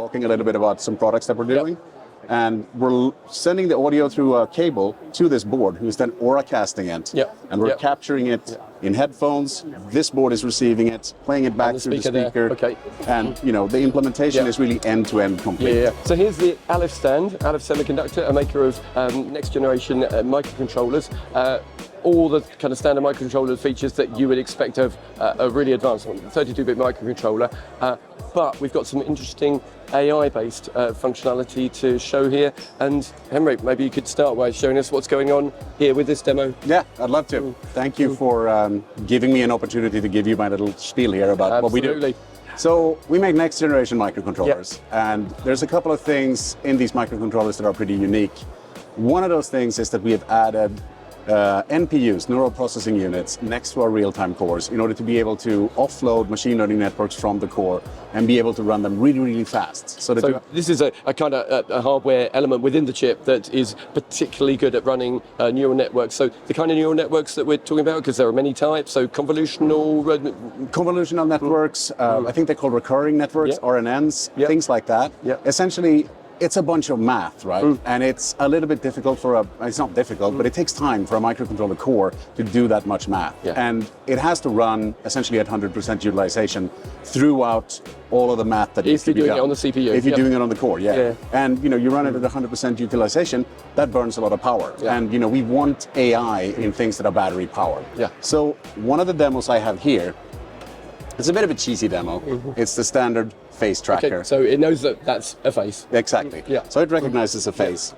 talking a little bit about some products that we're doing. And we're sending the audio through a cable to this board, who's then auracasting it. And we're capturing it in headphones. This board is receiving it, playing it back through the speaker. And the implementation is really end-to-end complete. So here's the Alif stand, Alif Semiconductor, a maker of next generation microcontrollers. All the kind of standard microcontroller features that you would expect of a really advanced one, 32-bit microcontroller. But we've got some interesting AI-based functionality to show here. And Henrik, maybe you could start by showing us what's going on here with this demo. Yeah, I'd love to. Thank you for giving me an opportunity to give you my little spiel here about what we do. So we make next generation microcontrollers, and there's a couple of things in these microcontrollers that are pretty unique. One of those things is that we have added NPUs, neural processing units, next to our real-time cores in order to be able to offload machine learning networks from the core and be able to run them really, really fast. So this is a kind of a hardware element within the chip that is particularly good at running neural networks. So the kind of neural networks that we're talking about, because there are many types, so convolutional networks, I think they're called recurring networks, RNNs, things like that. Essentially, it's a bunch of math, right? And it's a little bit difficult it's not difficult, but it takes time for a microcontroller core to do that much math. And it has to run essentially at 100% utilization throughout all of the math that needs to be done. If you're doing it on the CPU. If you're doing it on the core, And you run it at 100% utilization, that burns a lot of power. And we want AI in things that are battery powered. So one of the demos I have here, it's a bit of a cheesy demo. It's the standard face tracker. So it knows that that's a face. Exactly. So it recognizes a face,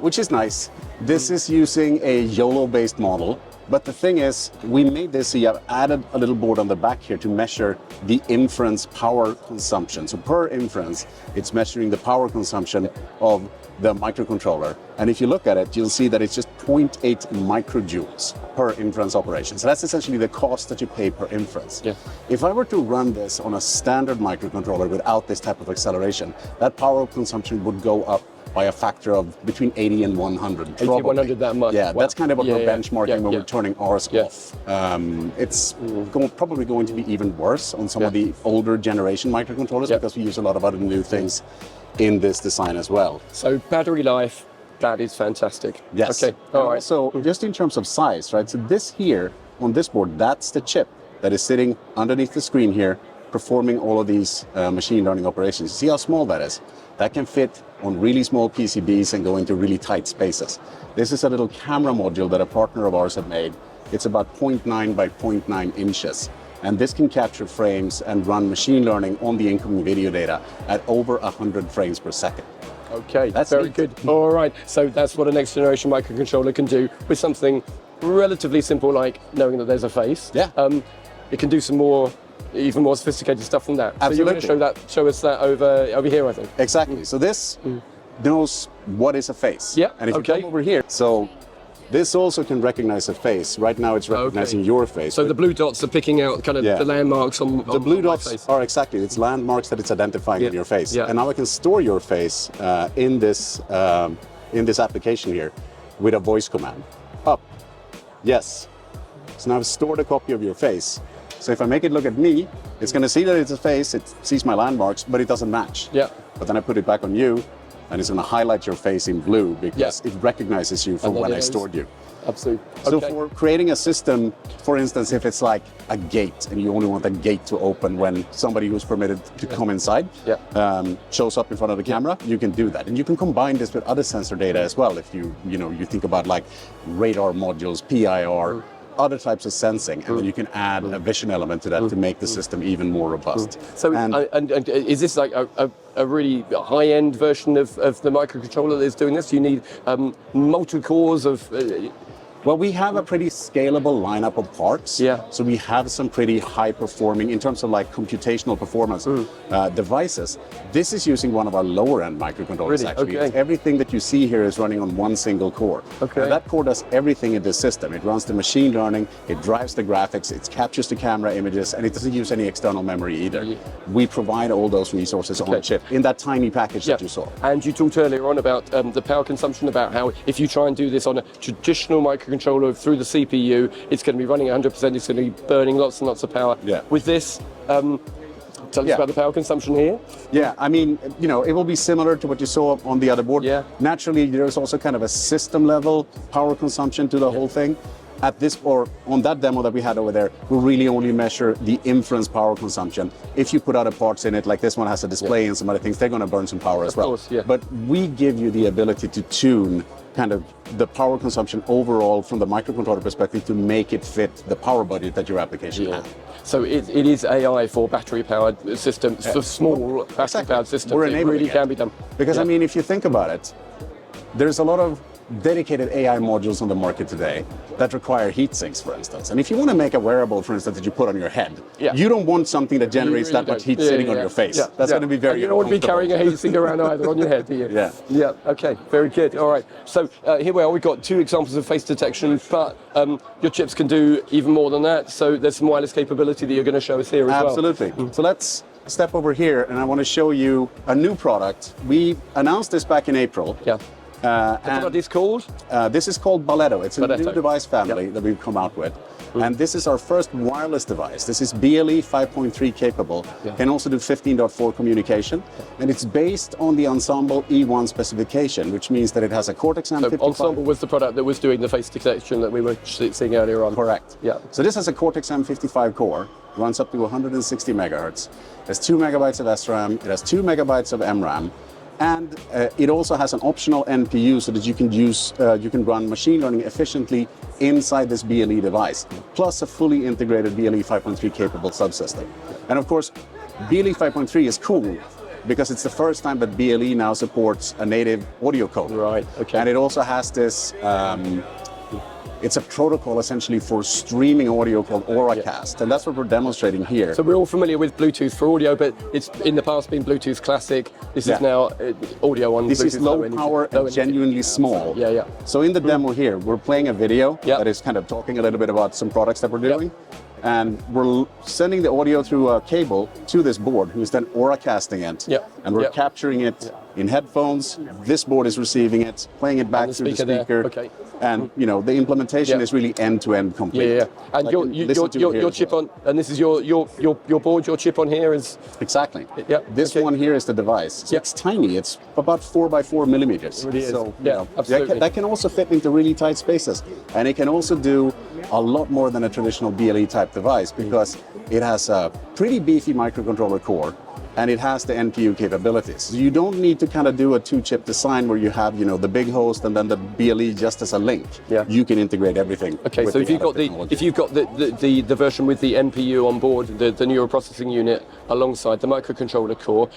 which is nice. This is using a YOLO-based model. But the thing is, we made this, so you have added a little board on the back here to measure the inference power consumption. So per inference, it's measuring the power consumption of the microcontroller. And if you look at it, you'll see that it's just 0.8 microjoules per inference operation. So that's essentially the cost that you pay per inference. If I were to run this on a standard microcontroller without this type of acceleration, that power consumption would go up by a factor of between 80 and 100. 80 and 100, that much? Yeah, that's kind of what we're benchmarking when we're turning ours off. It's probably going to be even worse on some of the older generation microcontrollers because we use a lot of other new things in this design as well. So battery life, that is fantastic. Yes. Okay. All right. So just in terms of size, right? So this here on this board, that's the chip that is sitting underneath the screen here, performing all of these machine learning operations. See how small that is? That can fit on really small PCBs and go into really tight spaces. This is a little camera module that a partner of ours had made. It's about 0.9 by 0.9 inches. And this can capture frames and run machine learning on the incoming video data at over 100 frames per second. Okay, that's very good. All right, so that's what a next generation microcontroller can do with something relatively simple like knowing that there's a face. It can do some even more sophisticated stuff than that. Absolutely. So you're going to show us that over here, I think. Exactly. So this knows what is a face. And if you come over here, so this also can recognize a face. Right now it's recognizing your face. So the blue dots are picking out kind of the landmarks on the blue dots my face. are exactly, it's landmarks that it's identifying in your face. And now I can store your face in this application here with a voice command. Up. Yes. So now I've stored a copy of your face. So if I make it look at me, it's going to see that it's a face, it sees my landmarks, but it doesn't match. But then I put it back on you, and it's going to highlight your face in blue because it recognizes you from when I stored you. Absolutely. So for creating a system, for instance, if it's like a gate and you only want a gate to open when somebody who's permitted to come inside shows up in front of the camera, you can do that. And you can combine this with other sensor data as well. If you think about like radar modules, PIR, other types of sensing, and then you can add a vision element to that to make the system even more robust. So, and is this like a really high-end version of the microcontroller that's doing this? Do you need multi-cores of... Well, we have a pretty scalable lineup of parts. So we have some pretty high-performing, in terms of like computational performance, devices. This is using one of our lower-end microcontrollers, actually. Everything that you see here is running on one single core. And that core does everything in this system. It runs the machine learning, it drives the graphics, it captures the camera images, and it doesn't use any external memory either. We provide all those resources on chip in that tiny package that you saw. And you talked earlier on about the power consumption, about how if you try and do this on a traditional microcontroller through the CPU, it's going to be running 100%, it's going to be burning lots and lots of power. With this, Tell us about the power consumption here. Yeah, I mean, it will be similar to what you saw on the other board. Yeah. Naturally, there's also kind of a system level power consumption to the whole thing. At this, or on that demo that we had over there, we really only measure the inference power consumption. If you put other parts in it, like this one has a display and some other things, they're going to burn some power as well. Of course, yeah. But we give you the ability to tune kind of the power consumption overall from the microcontroller perspective to make it fit the power budget that your application has. So it is AI for battery-powered systems, for small battery-powered systems. It really can be done. Because I mean, if you think about it, there's a lot of dedicated AI modules on the market today that require heat sinks, for instance. And if you want to make a wearable, for instance, that you put on your head, you don't want something that generates that much heat sitting on your face. That's going to be very and you don't want to be carrying a heat sink around either on your head, do you? Yeah. Okay, very good. All right. So here we are. We've got 2 examples of face detection, but your chips can do even more than that. So there's some wireless capability that you're going to show us here as well. Absolutely. So let's step over here, and I want to show you a new product. We announced this back in April. Yeah. The product is called? This is called Balletto. It's a Balletto. new device family that we've come out with. And this is our first wireless device. This is BLE 5.3 capable. Can also do 15.4 communication. And it's based on the Ensemble E1 specification, which means that it has a Cortex-M55. So Ensemble was the product that was doing the face detection that we were seeing earlier on. Correct. Yeah. So this has a Cortex-M55 core, runs up to 160 megahertz. There's 2 megabytes of SRAM. It has 2 megabytes of MRAM. And it also has an optional NPU so that you can run machine learning efficiently inside this BLE device, plus a fully integrated BLE 5.3 capable subsystem. And of course, BLE 5.3 is cool because it's the first time that BLE now supports a native audio code. Right, okay. And it also has this, it's a protocol essentially for streaming audio called AuraCast, and that's what we're demonstrating here. So we're all familiar with Bluetooth for audio, but it's in the past been Bluetooth Classic. This is now audio on this Bluetooth. This is low power and genuinely small. Yeah. So in the demo here, we're playing a video that is kind of talking a little bit about some products that we're doing. And we're sending the audio through a cable to this board, who's then AuraCasting it. And we're capturing it in headphones. This board is receiving it, playing it back through the speaker. Okay. And the implementation is really end-to-end complete. And your chip on, and this is your board, your chip on here is exactly. This one here is the device. So it's tiny. It's about 4 by 4 millimeters. It really is. So absolutely. That can also fit into really tight spaces, and it can also do a lot more than a traditional BLE type device because it has a pretty beefy microcontroller core. And it has the NPU capabilities. So you don't need to kind of do a 2-chip design where you have, the big host and then the BLE just as a link. You can integrate everything. Okay, so if you've got the version with the NPU on board, the neural processing unit alongside the microcontroller core,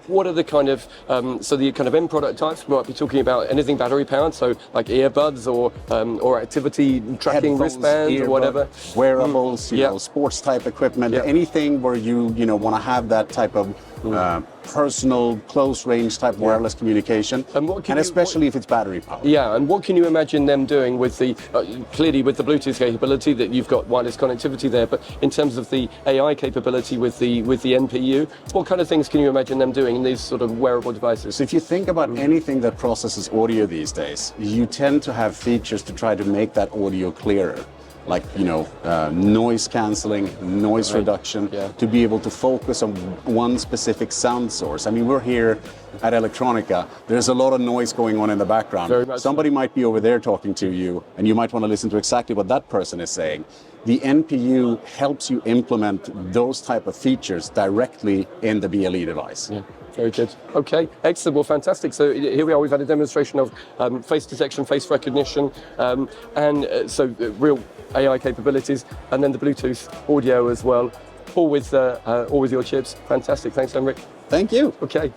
what are the kind of the kind of end product types? We might be talking about anything battery powered, so like earbuds or activity tracking headphones, wristbands or whatever. Wearables, sports type equipment, anything where you want to have that type of personal, close range type wireless communication, and especially if it's battery powered. Yeah, and what can you imagine them doing with the, clearly with the Bluetooth capability that you've got wireless connectivity there, but in terms of the AI capability with the NPU, what kind of things can you imagine them doing in these sort of wearable devices? So if you think about anything that processes audio these days, you tend to have features to try to make that audio clearer. Like noise cancelling, noise reduction, to be able to focus on one specific sound source. I mean, we're here at Electronica. There's a lot of noise going on in the background. Somebody might be over there talking to you, and you might want to listen to exactly what that person is saying. The NPU helps you implement those type of features directly in the BLE device. Very good. Okay, excellent. Well, fantastic. So here we are. We've had a demonstration of face detection, face recognition, and so real AI capabilities, and then the Bluetooth audio as well, all with your chips. Fantastic. Thanks, Henrik. Thank you. Okay.